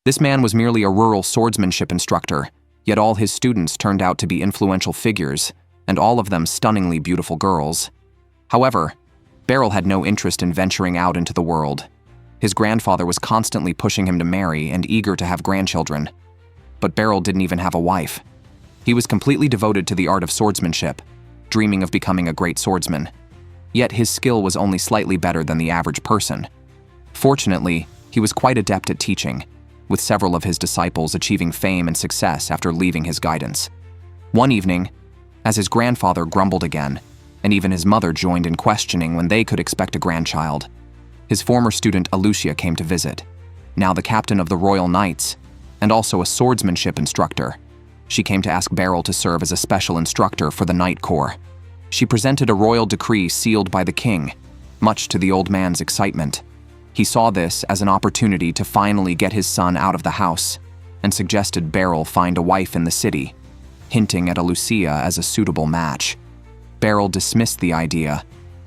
This man was merely a rural swordsmanship instructor, yet all his students turned out to be influential figures, and all of them stunningly beautiful girls. However, Beryl had no interest in venturing out into the world. His grandfather was constantly pushing him to marry and eager to have grandchildren. But Beryl didn't even have a wife. He was completely devoted to the art of swordsmanship, dreaming of becoming a great swordsman. Yet his skill was only slightly better than the average person. Fortunately, he was quite adept at teaching, with several of his disciples achieving fame and success after leaving his guidance. One evening, as his grandfather grumbled again, and even his mother joined in questioning when they could expect a grandchild, his former student Alucia came to visit, now the captain of the Royal Knights, and also a swordsmanship instructor. She came to ask Beryl to serve as a special instructor for the Knight Corps. She presented a royal decree sealed by the king, much to the old man's excitement. He saw this as an opportunity to finally get his son out of the house, and suggested Beryl find a wife in the city, hinting at Alucia as a suitable match. Beryl dismissed the idea,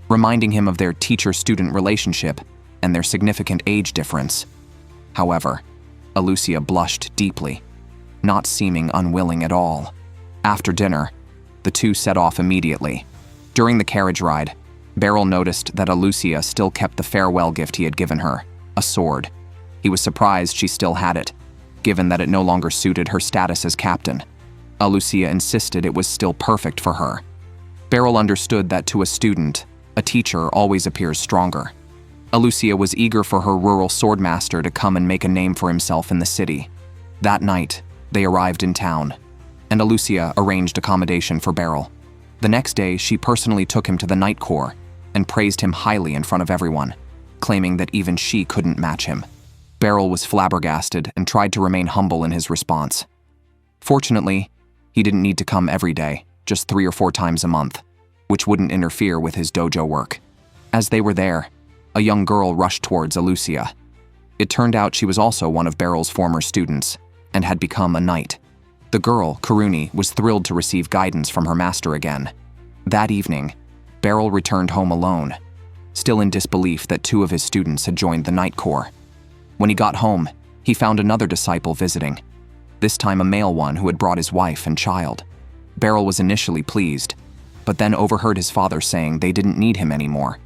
reminding him of their teacher-student relationship and their significant age difference. However, Alucia blushed deeply, not seeming unwilling at all. After dinner, the two set off immediately. During the carriage ride, Beryl noticed that Alucia still kept the farewell gift he had given her, a sword. He was surprised she still had it, given that it no longer suited her status as captain. Alucia insisted it was still perfect for her. Beryl understood that to a student, a teacher always appears stronger. Alucia was eager for her rural swordmaster to come and make a name for himself in the city. That night, they arrived in town, and Alucia arranged accommodation for Beryl. The next day, she personally took him to the Knight Corps and praised him highly in front of everyone, claiming that even she couldn't match him. Beryl was flabbergasted and tried to remain humble in his response. Fortunately, he didn't need to come every day, just 3 or 4 times a month, which wouldn't interfere with his dojo work. As they were there, a young girl rushed towards Alucia. It turned out she was also one of Beryl's former students and had become a knight. The girl, Karuni, was thrilled to receive guidance from her master again. That evening, Beryl returned home alone, still in disbelief that 2 of his students had joined the Knight Corps. When he got home, he found another disciple visiting, this time a male one who had brought his wife and child. Beryl was initially pleased, but then overheard his father saying they didn't need him anymore,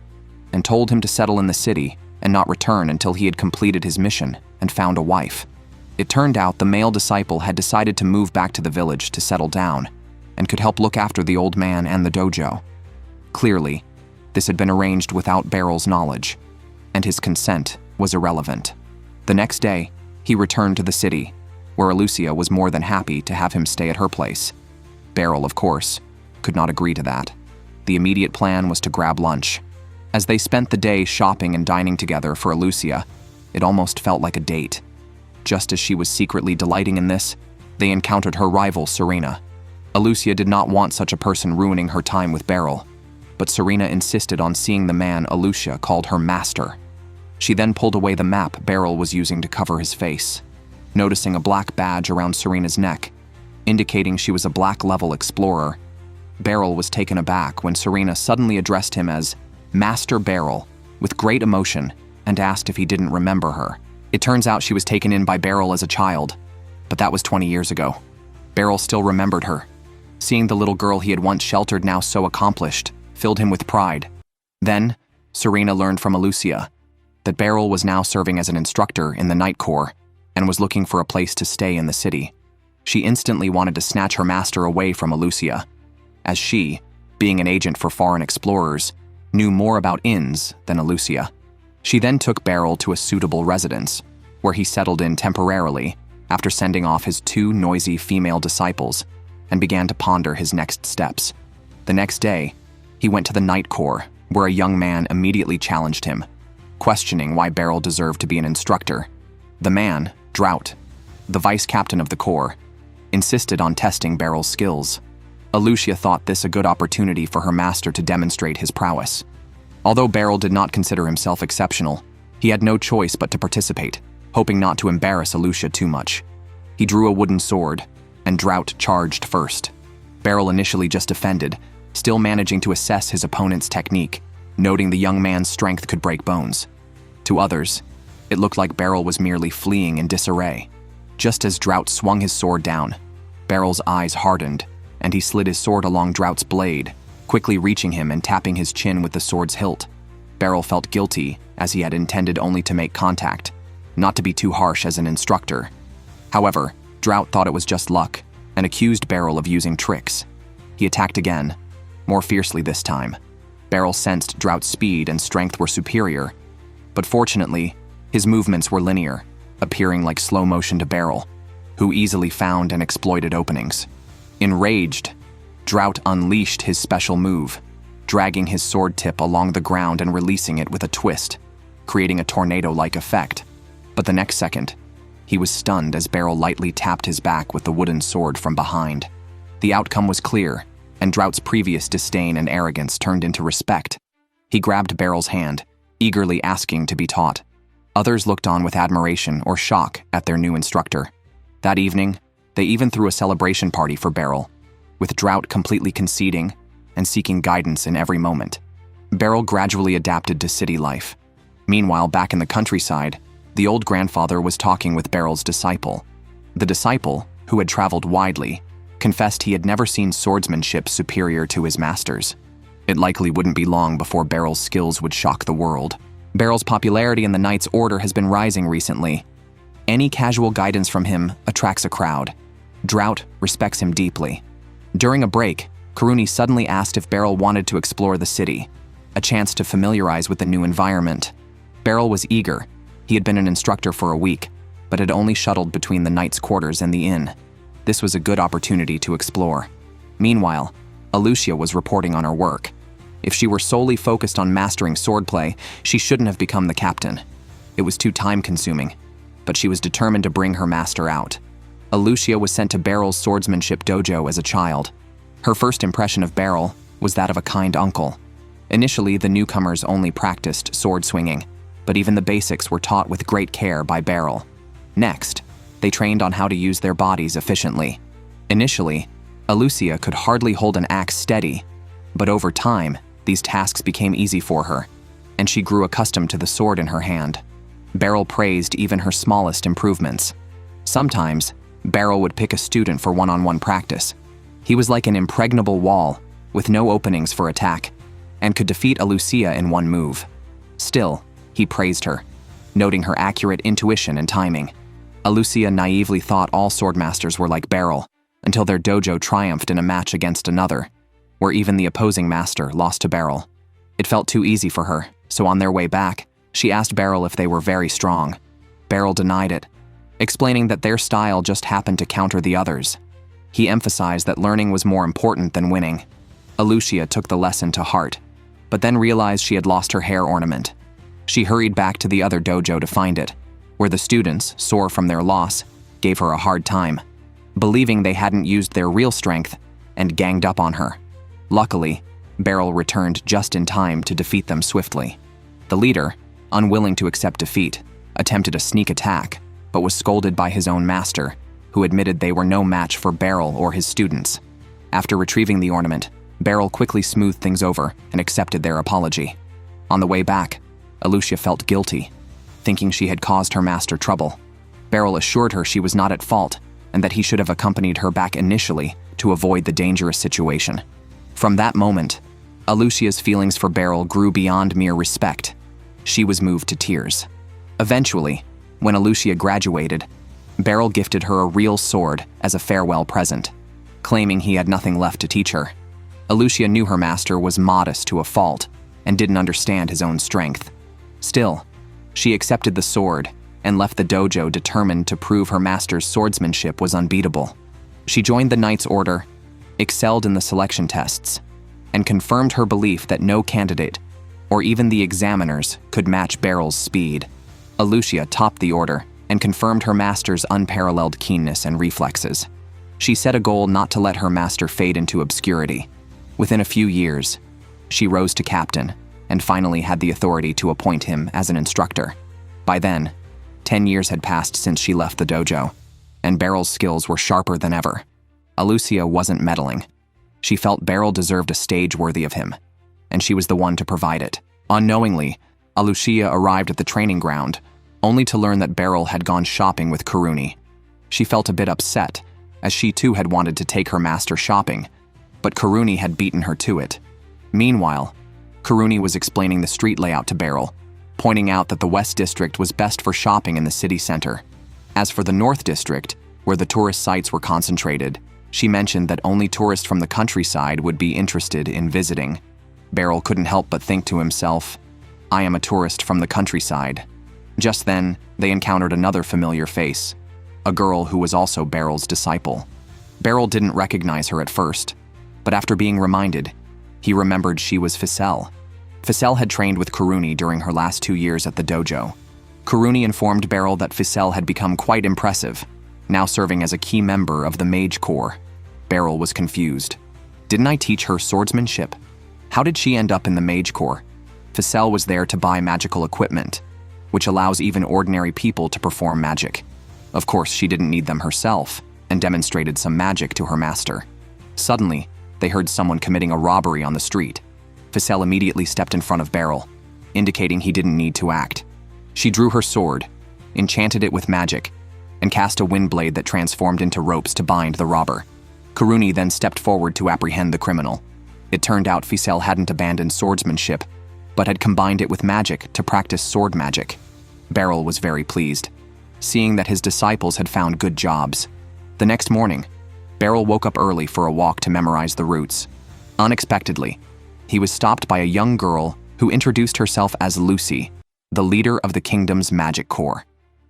and told him to settle in the city and not return until he had completed his mission and found a wife. It turned out the male disciple had decided to move back to the village to settle down and could help look after the old man and the dojo. Clearly, this had been arranged without Beryl's knowledge, and his consent was irrelevant. The next day, he returned to the city, where Alucia was more than happy to have him stay at her place. Beryl, of course, could not agree to that. The immediate plan was to grab lunch. As they spent the day shopping and dining together for Alucia, it almost felt like a date. Just as she was secretly delighting in this, they encountered her rival, Serena. Alucia did not want such a person ruining her time with Beryl, but Serena insisted on seeing the man Alucia called her master. She then pulled away the map Beryl was using to cover his face, noticing a black badge around Serena's neck, indicating she was a black-level explorer. Beryl was taken aback when Serena suddenly addressed him as Master Beryl with great emotion and asked if he didn't remember her. It turns out she was taken in by Beryl as a child, but that was 20 years ago. Beryl still remembered her. Seeing the little girl he had once sheltered now so accomplished filled him with pride. Then, Serena learned from Alucia that Beryl was now serving as an instructor in the Knight Corps and was looking for a place to stay in the city. She instantly wanted to snatch her master away from Alucia, as she, being an agent for foreign explorers, knew more about inns than Alucia. She then took Beryl to a suitable residence, where he settled in temporarily after sending off his 2 noisy female disciples and began to ponder his next steps. The next day, he went to the Knight Corps, where a young man immediately challenged him, questioning why Beryl deserved to be an instructor. The man, Drought, the vice captain of the Corps, insisted on testing Beryl's skills. Alucia thought this a good opportunity for her master to demonstrate his prowess. Although Beryl did not consider himself exceptional, he had no choice but to participate, hoping not to embarrass Alucia too much. He drew a wooden sword, and Drought charged first. Beryl initially just defended, still managing to assess his opponent's technique, noting the young man's strength could break bones. To others, it looked like Beryl was merely fleeing in disarray. Just as Drought swung his sword down, Beryl's eyes hardened, and he slid his sword along Drought's blade, quickly reaching him and tapping his chin with the sword's hilt. Beryl felt guilty, as he had intended only to make contact, not to be too harsh as an instructor. However, Drought thought it was just luck, and accused Beryl of using tricks. He attacked again, more fiercely this time. Beryl sensed Drought's speed and strength were superior, but fortunately, his movements were linear, appearing like slow motion to Beryl, who easily found and exploited openings. Enraged, Drought unleashed his special move, dragging his sword tip along the ground and releasing it with a twist, creating a tornado-like effect. But the next second, he was stunned as Beryl lightly tapped his back with the wooden sword from behind. The outcome was clear, and Drought's previous disdain and arrogance turned into respect. He grabbed Beryl's hand, eagerly asking to be taught. Others looked on with admiration or shock at their new instructor. That evening, they even threw a celebration party for Beryl, with Drought completely conceding and seeking guidance in every moment. Beryl gradually adapted to city life. Meanwhile, back in the countryside, the old grandfather was talking with Beryl's disciple. The disciple, who had traveled widely, confessed he had never seen swordsmanship superior to his master's. It likely wouldn't be long before Beryl's skills would shock the world. Beryl's popularity in the Knights Order has been rising recently. Any casual guidance from him attracts a crowd. Drought respects him deeply. During a break, Karuni suddenly asked if Beryl wanted to explore the city, a chance to familiarize with the new environment. Beryl was eager. He had been an instructor for a week, but had only shuttled between the Knights' quarters and the inn. This was a good opportunity to explore. Meanwhile, Alucia was reporting on her work. If she were solely focused on mastering swordplay, she shouldn't have become the captain. It was too time-consuming, but she was determined to bring her master out. Alucia was sent to Beryl's swordsmanship dojo as a child. Her first impression of Beryl was that of a kind uncle. Initially, the newcomers only practiced sword swinging, but even the basics were taught with great care by Beryl. Next, they trained on how to use their bodies efficiently. Initially, Alucia could hardly hold an axe steady, but over time, these tasks became easy for her, and she grew accustomed to the sword in her hand. Beryl praised even her smallest improvements. Sometimes, Beryl would pick a student for one-on-one practice. He was like an impregnable wall, with no openings for attack, and could defeat Alucia in one move. Still, he praised her, noting her accurate intuition and timing. Alucia naively thought all swordmasters were like Beryl, until their dojo triumphed in a match against another, where even the opposing master lost to Beryl. It felt too easy for her, so on their way back, she asked Beryl if they were very strong. Beryl denied it, explaining that their style just happened to counter the others. He emphasized that learning was more important than winning. Alucia took the lesson to heart, but then realized she had lost her hair ornament. She hurried back to the other dojo to find it, where the students, sore from their loss, gave her a hard time, believing they hadn't used their real strength, and ganged up on her. Luckily, Beryl returned just in time to defeat them swiftly. The leader, unwilling to accept defeat, attempted a sneak attack, but was scolded by his own master, who admitted they were no match for Beryl or his students. After retrieving the ornament, Beryl quickly smoothed things over and accepted their apology. On the way back, Alucia felt guilty, thinking she had caused her master trouble. Beryl assured her she was not at fault and that he should have accompanied her back initially to avoid the dangerous situation. From that moment, Alucia's feelings for Beryl grew beyond mere respect. She was moved to tears. Eventually, when Alucia graduated, Beryl gifted her a real sword as a farewell present, claiming he had nothing left to teach her. Alucia knew her master was modest to a fault and didn't understand his own strength. Still, she accepted the sword and left the dojo determined to prove her master's swordsmanship was unbeatable. She joined the Knights Order, excelled in the selection tests, and confirmed her belief that no candidate, or even the examiners, could match Beryl's speed. Alucia topped the order and confirmed her master's unparalleled keenness and reflexes. She set a goal not to let her master fade into obscurity. Within a few years, she rose to captain and finally had the authority to appoint him as an instructor. By then, 10 years had passed since she left the dojo, and Beryl's skills were sharper than ever. Alucia wasn't meddling. She felt Beryl deserved a stage worthy of him, and she was the one to provide it. Unknowingly, Alucia arrived at the training ground, only to learn that Beryl had gone shopping with Karuni. She felt a bit upset, as she too had wanted to take her master shopping, but Karuni had beaten her to it. Meanwhile, Karuni was explaining the street layout to Beryl, pointing out that the West District was best for shopping in the city center. As for the North District, where the tourist sites were concentrated, she mentioned that only tourists from the countryside would be interested in visiting. Beryl couldn't help but think to himself, I am a tourist from the countryside. Just then, they encountered another familiar face, a girl who was also Beryl's disciple. Beryl didn't recognize her at first, but after being reminded, he remembered she was Ficelle. Ficelle had trained with Karuni during her last 2 years at the dojo. Karuni informed Beryl that Ficelle had become quite impressive, now serving as a key member of the Mage Corps. Beryl was confused. Didn't I teach her swordsmanship? How did she end up in the Mage Corps? Ficelle was there to buy magical equipment, which allows even ordinary people to perform magic. Of course, she didn't need them herself, and demonstrated some magic to her master. Suddenly, they heard someone committing a robbery on the street. Ficelle immediately stepped in front of Beryl, indicating he didn't need to act. She drew her sword, enchanted it with magic, and cast a wind blade that transformed into ropes to bind the robber. Karuni then stepped forward to apprehend the criminal. It turned out Ficelle hadn't abandoned swordsmanship, but had combined it with magic to practice sword magic. Beryl was very pleased, seeing that his disciples had found good jobs. The next morning, Beryl woke up early for a walk to memorize the routes. Unexpectedly, he was stopped by a young girl who introduced herself as Lucy, the leader of the kingdom's magic corps.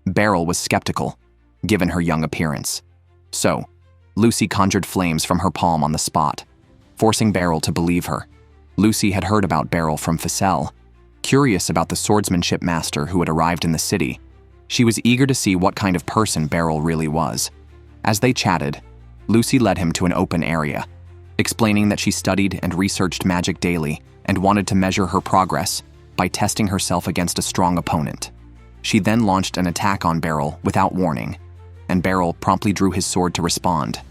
Beryl was skeptical, given her young appearance. So, Lucy conjured flames from her palm on the spot, forcing Beryl to believe her. Lucy had heard about Beryl from Ficelle. Curious about the swordsmanship master who had arrived in the city, she was eager to see what kind of person Beryl really was. As they chatted, Lucy led him to an open area, explaining that she studied and researched magic daily and wanted to measure her progress by testing herself against a strong opponent. She then launched an attack on Beryl without warning, and Beryl promptly drew his sword to respond.